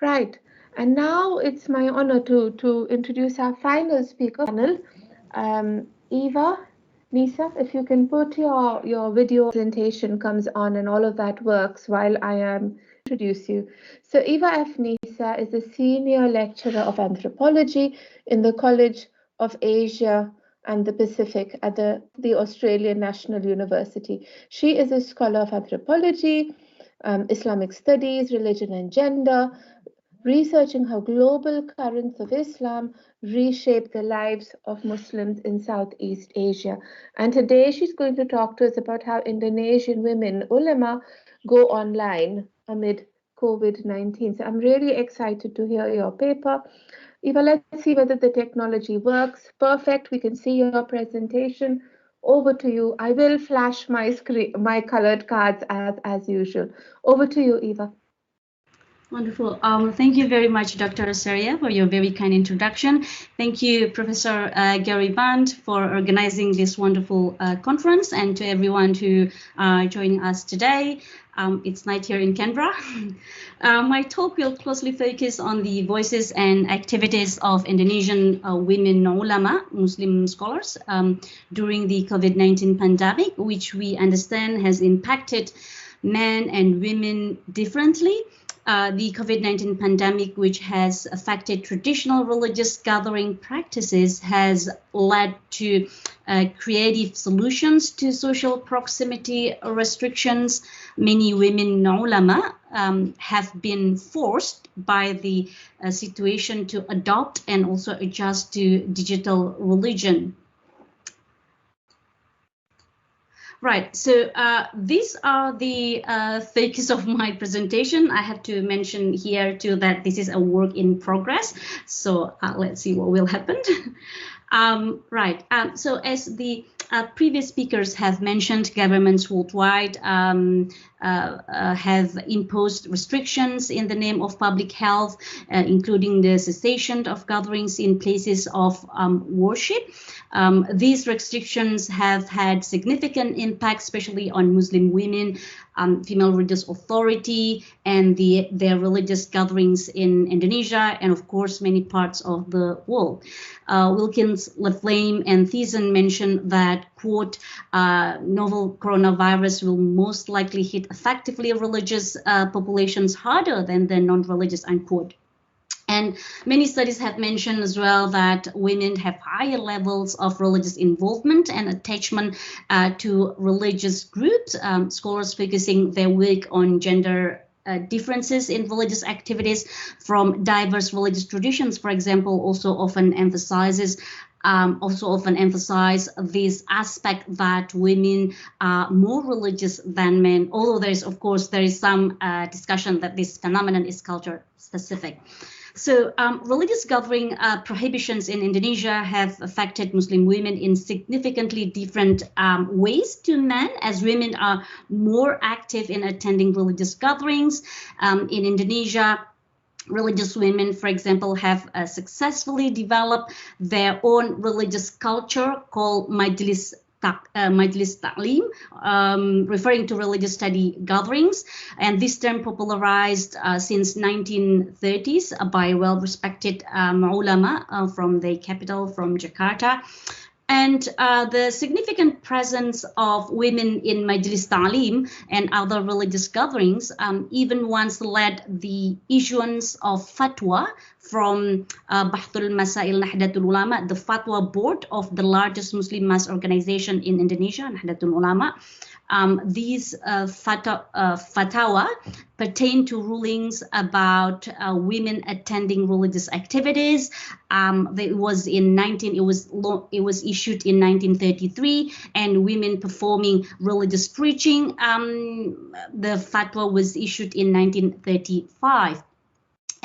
Right. And now it's my honor to introduce our final speaker panel. Eva Nisa, if you can put your video presentation comes on and all of that works while I am introduce you. So Eva F. Nisa is a senior lecturer of anthropology in the College of Asia and the Pacific at the Australian National University. She is a scholar of anthropology, Islamic studies, religion and gender, researching how global currents of Islam reshape the lives of Muslims in Southeast Asia. And today she's going to talk to us about how Indonesian women, ʿUlamāʼ, go online amid COVID-19. So I'm really excited to hear your paper. Eva, let's see whether the technology works. Perfect, we can see your presentation. Over to you. I will flash my screen, my colored cards as usual. Over to you, Eva. Wonderful. Thank you very much, Dr. Saria, for your very kind introduction. Thank you, Professor Gary Band, for organizing this wonderful conference, and to everyone who are joining us today. It's night here in Canberra. My talk will closely focus on the voices and activities of Indonesian women ʿUlamāʼ, Muslim scholars, during the COVID-19 pandemic, which we understand has impacted men and women differently. The COVID-19 pandemic, which has affected traditional religious gathering practices, has led to creative solutions to social proximity restrictions. Many women ʿUlamāʼ have been forced by the situation to adopt and also adjust to digital religion. Right, so these are the focus of my presentation. I have to mention here too that this is a work in progress. So let's see what will happen. So as the previous speakers have mentioned, governments worldwide have imposed restrictions in the name of public health, including the cessation of gatherings in places of worship. These restrictions have had significant impact, especially on Muslim women, female religious authority, and their religious gatherings in Indonesia, and of course many parts of the world. Wilkins, Laflame, and Thiessen mentioned that, quote, novel coronavirus will most likely hit effectively religious populations harder than the non-religious, unquote. And many studies have mentioned as well that women have higher levels of religious involvement and attachment to religious groups. Scholars focusing their work on gender differences in religious activities from diverse religious traditions, for example, also often emphasize this aspect that women are more religious than men, although there is some discussion that this phenomenon is culture specific. So religious gathering prohibitions in Indonesia have affected Muslim women in significantly different ways to men, as women are more active in attending religious gatherings. In Indonesia, religious women, for example, have successfully developed their own religious culture called Majelis Ta'lim, referring to religious study gatherings, and this term popularized since 1930s by well-respected ʿUlamāʼ from the capital, from Jakarta. And the significant presence of women in Majelis Ta'lim and other religious gatherings even once led the issuance of fatwa from Bahthul Masail Nahdlatul Ulama, the fatwa board of the largest Muslim mass organization in Indonesia, Nahdlatul Ulama. These fatwa pertain to rulings about women attending religious activities. It was issued in 1933, and women performing religious preaching. The fatwa was issued in 1935.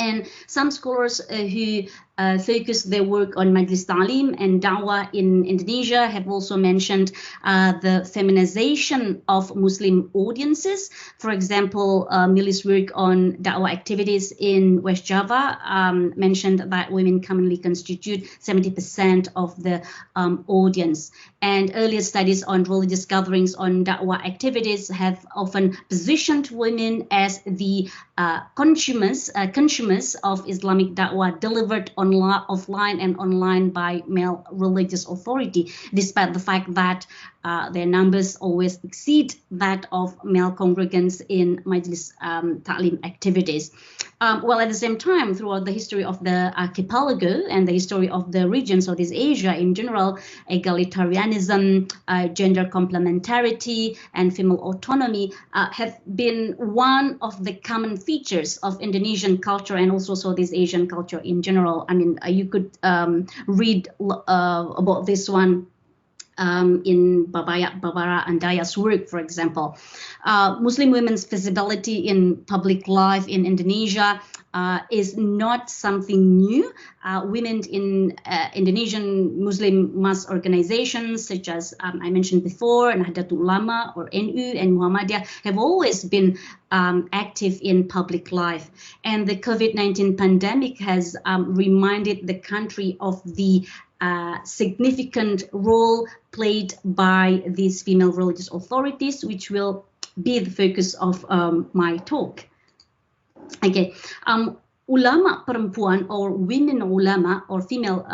And some scholars who focused their work on Majlis Ta'lim and Da'wah in Indonesia, have also mentioned the feminization of Muslim audiences. For example, Millie's work on Da'wah activities in West Java mentioned that women commonly constitute 70% of the audience. And earlier studies on religious gatherings on Da'wah activities have often positioned women as the consumers of Islamic Da'wah delivered offline and online by male religious authority, despite the fact that their numbers always exceed that of male congregants in Majlis Ta'lim activities. While at the same time, throughout the history of the archipelago and the history of the region, Southeast Asia in general, egalitarianism, gender complementarity, and female autonomy have been one of the common features of Indonesian culture and also Southeast Asian culture in general. I mean, you could read about this one in Barbara Andaya's work, for example. Muslim women's visibility in public life in Indonesia is not something new. Women in Indonesian Muslim mass organizations, such as I mentioned before, Nahdlatul Ulama or NU and Muhammadiyah, have always been active in public life. And the COVID-19 pandemic has reminded the country of the significant role played by these female religious authorities, which will be the focus of my talk. Okay, ulama perempuan or women ulama or female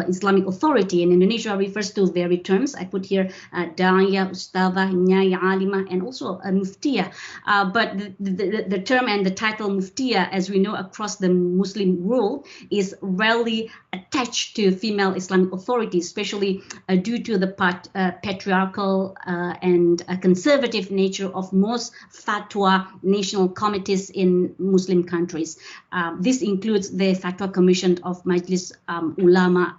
Islamic authority in Indonesia refers to various terms. I put here da'iyah, ustadzah, nyai, alimah, and also a muftiyah. But the term and the title muftiyah, as we know across the Muslim world, is rarely attached to female Islamic authorities, especially due to the patriarchal and conservative nature of most fatwa national committees in Muslim countries. This includes the Fatwa Commission of Majlis Ulama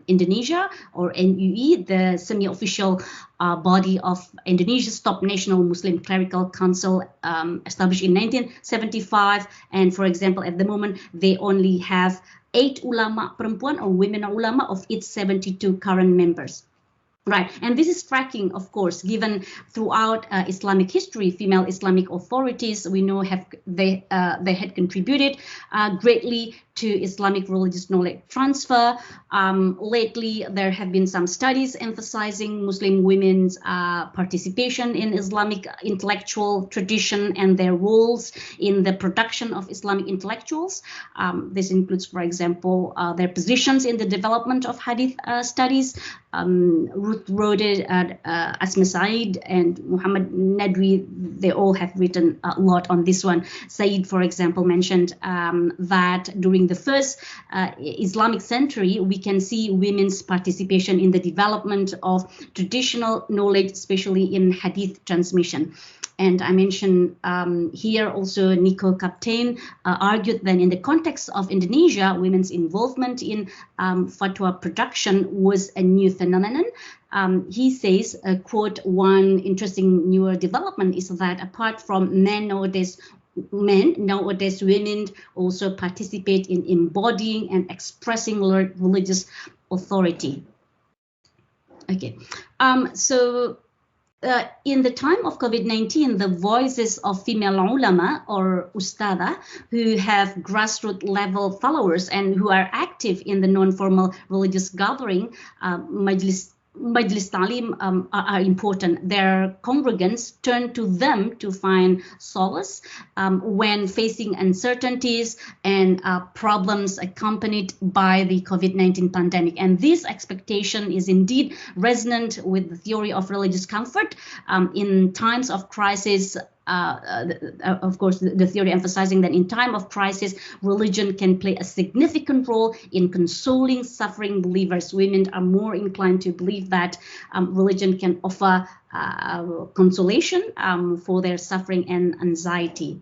Indonesia, or NUI, the semi-official body of Indonesia's top national Muslim clerical council, established in 1975. And for example, at the moment, they only have 8 ulama perempuan or women ulama of its 72 current members. Right, and this is striking, of course, given throughout Islamic history, female Islamic authorities we know they had contributed greatly to Islamic religious knowledge transfer. Lately, there have been some studies emphasizing Muslim women's participation in Islamic intellectual tradition and their roles in the production of Islamic intellectuals. This includes, for example, their positions in the development of hadith studies. Ruth Rode, Asma Said, and Muhammad Nadwi, they all have written a lot on this one. Said, for example, mentioned that during the first Islamic century, we can see women's participation in the development of traditional knowledge, especially in hadith transmission. And I mentioned here also Nico Kaptein argued that in the context of Indonesia, women's involvement in fatwa production was a new phenomenon. He says, quote, one interesting newer development is that apart from nowadays women also participate in embodying and expressing religious authority. Okay, in the time of COVID-19, the voices of female ulama or ustadzah who have grassroots level followers and who are active in the non-formal religious gathering, Majlis Ta'lim, are important. Their congregants turn to them to find solace when facing uncertainties and problems accompanied by the COVID-19 pandemic. And this expectation is indeed resonant with the theory of religious comfort in times of crisis. Of course, the theory emphasizing that in time of crisis, religion can play a significant role in consoling suffering believers. Women are more inclined to believe that religion can offer consolation for their suffering and anxiety.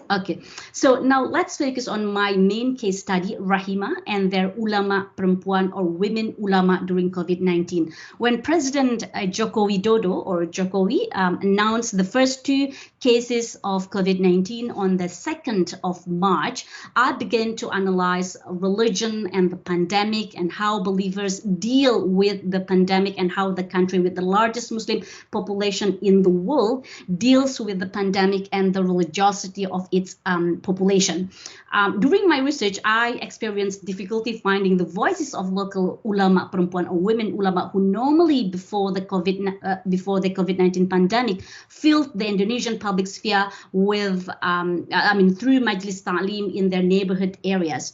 Okay, so now let's focus on my main case study, Rahima and their ulama perempuan or women ulama during COVID-19. When President Joko Widodo or Jokowi announced the first 2 cases of COVID-19 on the 2nd of March, I began to analyze religion and the pandemic and how believers deal with the pandemic and how the country with the largest Muslim population in the world deals with the pandemic and the religiosity of its population. During my research, I experienced difficulty finding the voices of local ulama perempuan or women ulama who normally before the COVID-19 pandemic filled the Indonesian public sphere with, through Majlis Ta'lim in their neighborhood areas.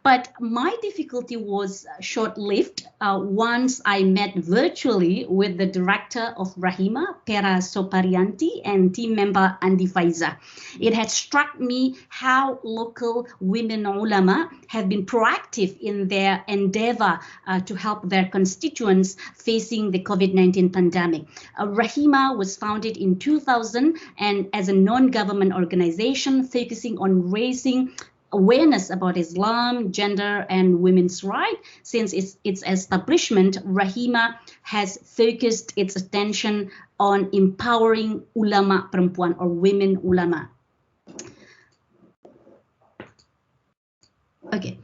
But my difficulty was short-lived once I met virtually with the director of Rahima, Pera Soparianti, and team member Andi Faiza. It had struck me how local women ulama have been proactive in their endeavor to help their constituents facing the COVID-19 pandemic. Rahima was founded in 2000 and as a non-government organization focusing on raising awareness about Islam, gender, and women's rights. Since its establishment, Rahima has focused its attention on empowering ulama perempuan or women ulama. Okay.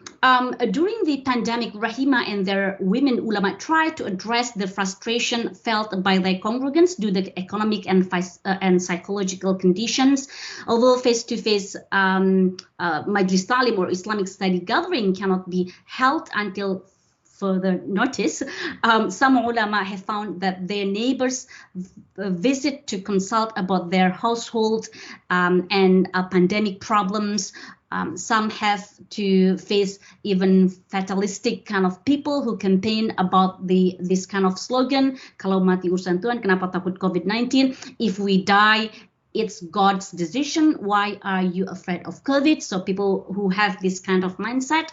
During the pandemic, Rahima and their women ulama tried to address the frustration felt by their congregants due to the economic and psychological conditions. Although face-to-face Majlis Ta'lim or Islamic study gathering cannot be held until further notice, some ulama have found that their neighbors visit to consult about their household and pandemic problems. Some have to face even fatalistic kind of people who campaign about this kind of slogan, kalau mati urusan Tuhan, kenapa takut COVID-19? If we die, it's God's decision. Why are you afraid of COVID? So people who have this kind of mindset.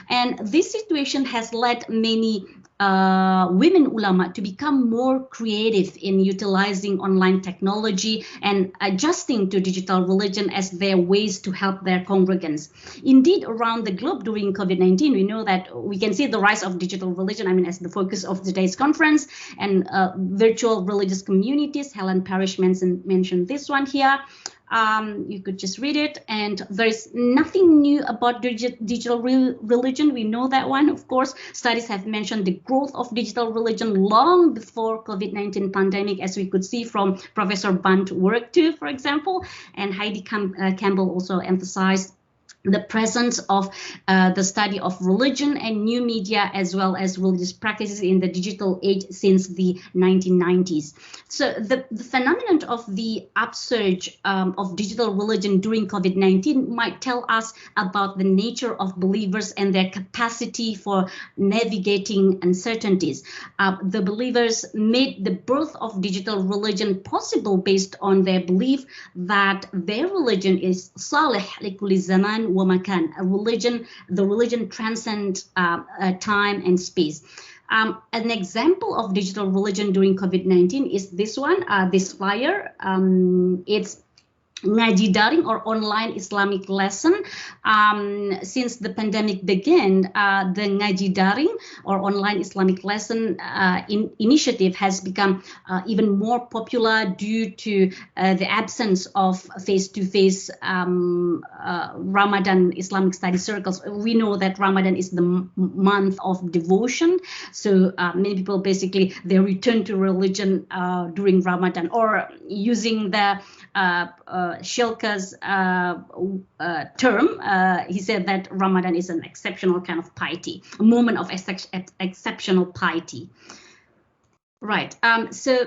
And this situation has led many women ulama to become more creative in utilizing online technology and adjusting to digital religion as their ways to help their congregants. Indeed, around the globe during COVID-19, we know that we can see the rise of digital religion, as the focus of today's conference, and virtual religious communities. Helen Parrish mentioned this one here. You could just read it, and there's nothing new about digital religion. We know that one, of course. Studies have mentioned the growth of digital religion long before COVID-19 pandemic, as we could see from Professor Band's work too, for example, and Heidi Campbell also emphasized the presence of the study of religion and new media as well as religious practices in the digital age since the 1990s. So the phenomenon of the upsurge of digital religion during COVID-19 might tell us about the nature of believers and their capacity for navigating uncertainties. The believers made the birth of digital religion possible based on their belief that their religion is salih likulli zaman wa makan. The religion transcends time and space. An example of digital religion during COVID-19 is this one, this flyer. It's ngaji daring or online Islamic lesson. Since the pandemic began, the ngaji daring or online Islamic lesson initiative has become even more popular due to the absence of face-to-face Ramadan Islamic study circles. We know that Ramadan is the month of devotion, so many people basically they return to religion during Ramadan, or using the Shilka's term, he said that Ramadan is an exceptional kind of piety, a moment of exceptional piety. Right. These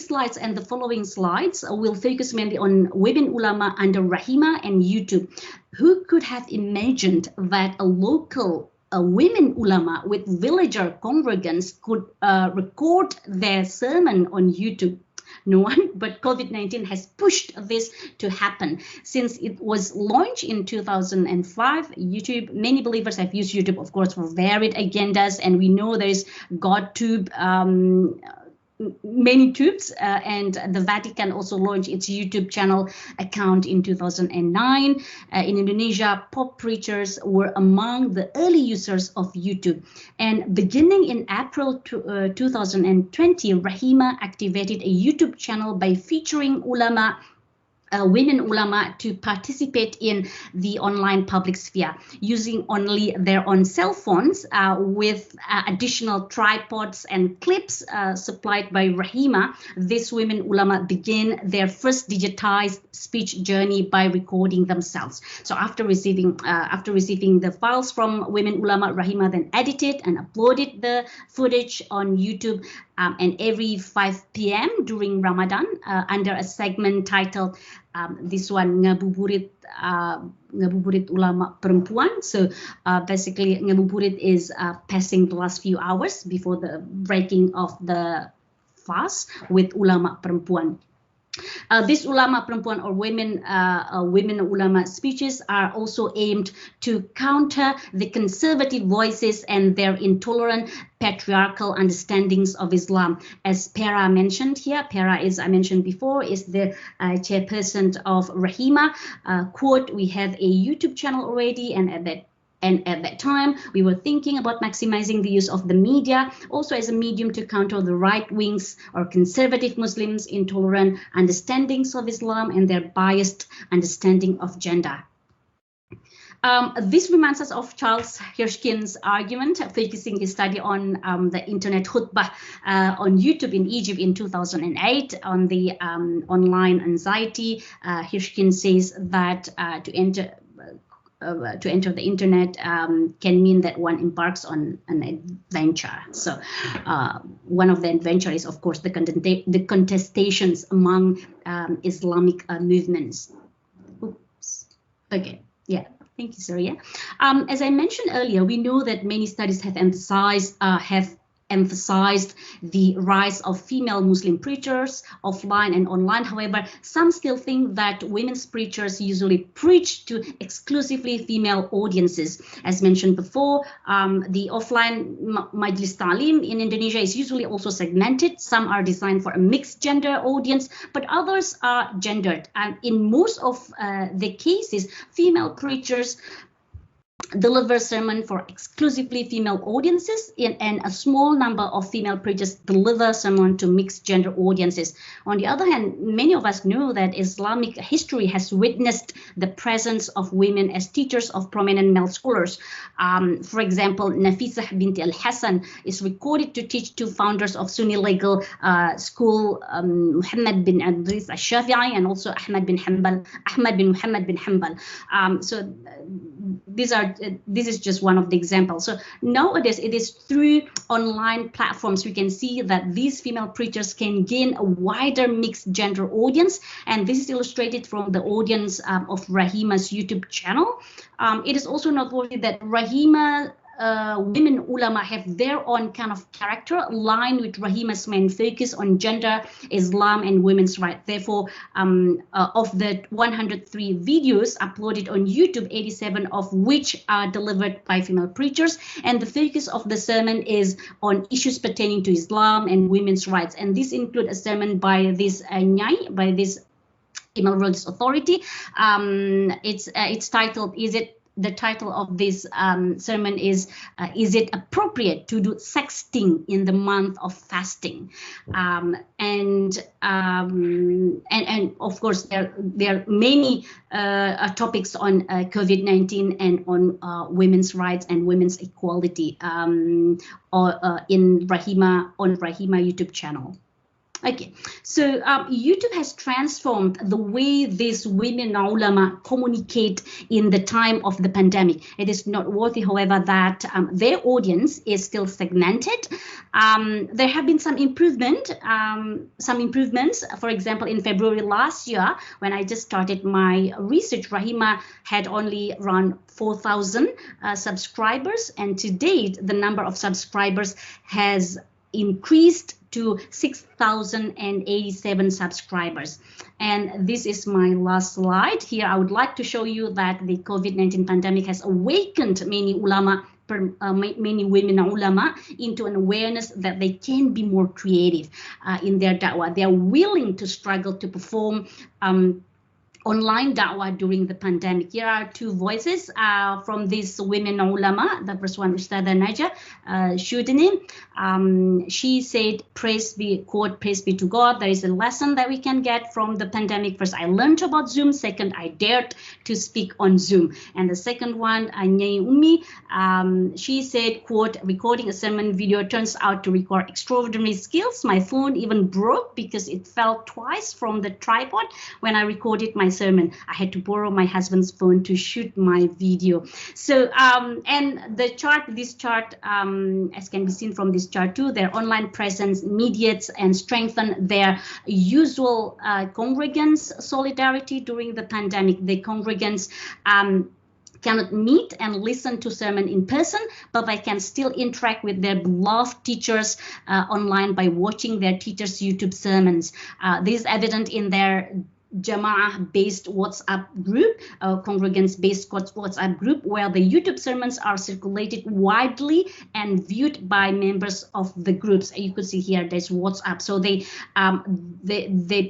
slides and the following slides will focus mainly on women ulama under Rahima and YouTube. Who could have imagined that a local women ulama with villager congregants could record their sermon on YouTube? No one, but COVID-19 has pushed this to happen. Since it was launched in 2005, YouTube, many believers have used YouTube, of course, for varied agendas, and we know there's GodTube many tubes, and the Vatican also launched its YouTube channel account in 2009. In Indonesia, Pope preachers were among the early users of YouTube. And beginning in April 2020, Rahima activated a YouTube channel by featuring women ulama to participate in the online public sphere using only their own cell phones with additional tripods and clips supplied by Rahima. These women ulama began their first digitized speech journey by recording themselves. So after receiving the files from women ulama, Rahima then edited and uploaded the footage on YouTube. And every 5 p.m. during Ramadan, under a segment titled this one ngabuburit ulama perempuan. So basically ngabuburit is passing the last few hours before the breaking of the fast with ulama perempuan. These ulama perempuan or women ulama speeches are also aimed to counter the conservative voices and their intolerant patriarchal understandings of Islam. As Pera mentioned here, Pera is, I mentioned before, is the chairperson of Rahima. Quote, we have a YouTube channel already, and at that time, we were thinking about maximizing the use of the media also as a medium to counter the right wings or conservative Muslims' intolerant understandings of Islam and their biased understanding of gender. This reminds us of Charles Hirschkin's argument, focusing his study on the internet khutbah on YouTube in Egypt in 2008 on the online anxiety. Hirschkin says that to enter the internet can mean that one embarks on an adventure. So one of the adventure is, of course, the contestations among Islamic movements. Oops. Okay. Yeah. Thank you, Surya. As I mentioned earlier, we know that many studies have emphasized the rise of female Muslim preachers offline and online. However, some still think that women's preachers usually preach to exclusively female audiences. As mentioned before, the offline Majlis Ta'lim in Indonesia is usually also segmented. Some are designed for a mixed gender audience, but others are gendered. And in most of the cases, female preachers deliver sermon for exclusively female audiences, and a small number of female preachers deliver sermon to mixed gender audiences. On the other hand, many of us know that Islamic history has witnessed the presence of women as teachers of prominent male scholars. For example, Nafisah binti al-Hasan is recorded to teach two founders of Sunni legal school, Muhammad bin Idris al-Shafi'i and also Ahmad bin Muhammad bin Hanbal. So this is just one of the examples. So nowadays, it is through online platforms we can see that these female preachers can gain a wider mixed gender audience, and this is illustrated from the audience of Rahima's YouTube channel. It is also noteworthy that Rahima women ulama have their own kind of character aligned with Rahima's main focus on gender, Islam, and women's rights. Therefore, of the 103 videos uploaded on YouTube, 87 of which are delivered by female preachers, and the focus of the sermon is on issues pertaining to Islam and women's rights. And this includes a sermon by this Nyai, by this female religious authority. It's titled, the title of this sermon is it appropriate to do sexting in the month of fasting? And of course there are many topics on COVID-19 and on women's rights and women's equality in Rahima YouTube channel. Okay, so YouTube has transformed the way these women ulama communicate in the time of the pandemic. It is noteworthy, however, that their audience is still segmented. There have been some improvements. For example, in February last year, when I just started my research, Rahima had only around 4,000 subscribers, and to date, the number of subscribers has increased to 6,087 subscribers. And this is my last slide. Here I would like to show you that the COVID-19 pandemic has awakened many ulama many women ulama into an awareness that they can be more creative in their da'wah. They are willing to struggle to perform online da'wah during the pandemic. Here are two voices from these women ulama. The first one, Ustadha Naja Shudini. She said, praise be to God. There is a lesson that we can get from the pandemic. First, I learned about Zoom. Second, I dared to speak on Zoom. And the second one, Nyai Umi, she said, quote, recording a sermon video turns out to require extraordinary skills. My phone even broke because it fell twice from the tripod when I recorded my sermon. I had to borrow my husband's phone to shoot my video. So, and the chart, this chart, as can be seen from this chart too, their online presence mediates and strengthen their usual congregants' solidarity during the pandemic. The congregants cannot meet and listen to sermon in person, but they can still interact with their beloved teachers online by watching their teachers' YouTube sermons. This is evident in their Jama'ah-based WhatsApp group, congregants-based WhatsApp group, where the YouTube sermons are circulated widely and viewed by members of the groups. You could see here there's WhatsApp. So they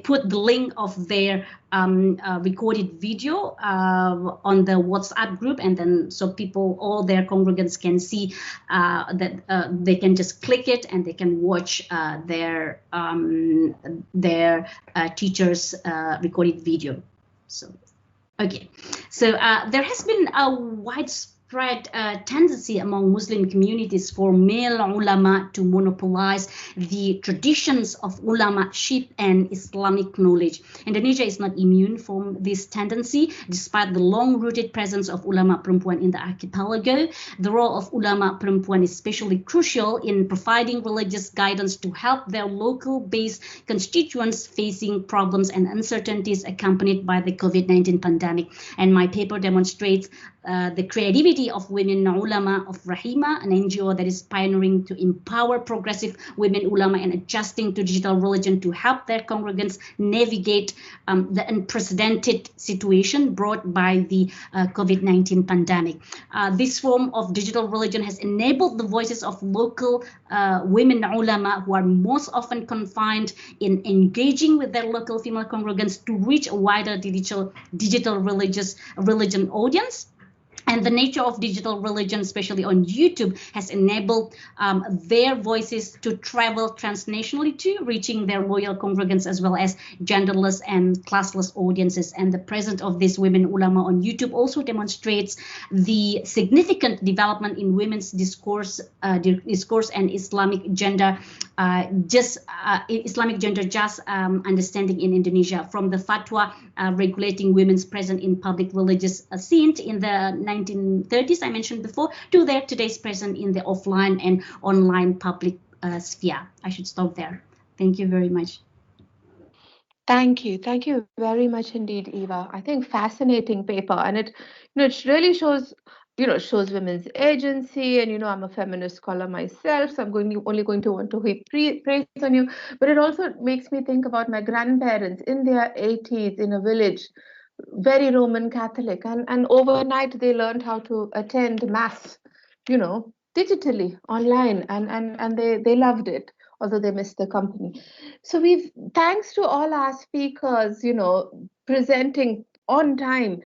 put the link of their recorded video on the WhatsApp group, and then so people, all their congregants can see that they can just click it and they can watch their teachers' recorded video. So, okay. So there has been a widespread tendency among Muslim communities for male ulama to monopolize the traditions of ulama'ship and Islamic knowledge. Indonesia is not immune from this tendency, despite the long-rooted presence of ulama perempuan in the archipelago. The role of ulama perempuan is especially crucial in providing religious guidance to help their local-based constituents facing problems and uncertainties accompanied by the COVID-19 pandemic. And my paper demonstrates the creativity of women ulama of Rahima, an NGO that is pioneering to empower progressive women ulama and adjusting to digital religion to help their congregants navigate the unprecedented situation brought by the COVID-19 pandemic. This form of digital religion has enabled the voices of local women ulama, who are most often confined in engaging with their local female congregants, to reach a wider digital religion audience. And the nature of digital religion, especially on YouTube, has enabled their voices to travel transnationally too, reaching their loyal congregants as well as genderless and classless audiences. And the presence of these women ulama on YouTube also demonstrates the significant development in women's discourse and Islamic gender understanding in Indonesia, from the fatwa regulating women's presence in public religious scene in the 1930s, I mentioned before, to their today's present in the offline and online public sphere. I should stop there. Thank you very much. Thank you very much indeed, Eva. I think fascinating paper, and it really shows women's agency. And I'm a feminist scholar myself, so I'm only going to want to heap praise on you. But it also makes me think about my grandparents in their 80s in a village, very Roman Catholic, and overnight they learned how to attend mass, digitally online, and they loved it, although they missed the company. So thanks to all our speakers, presenting on time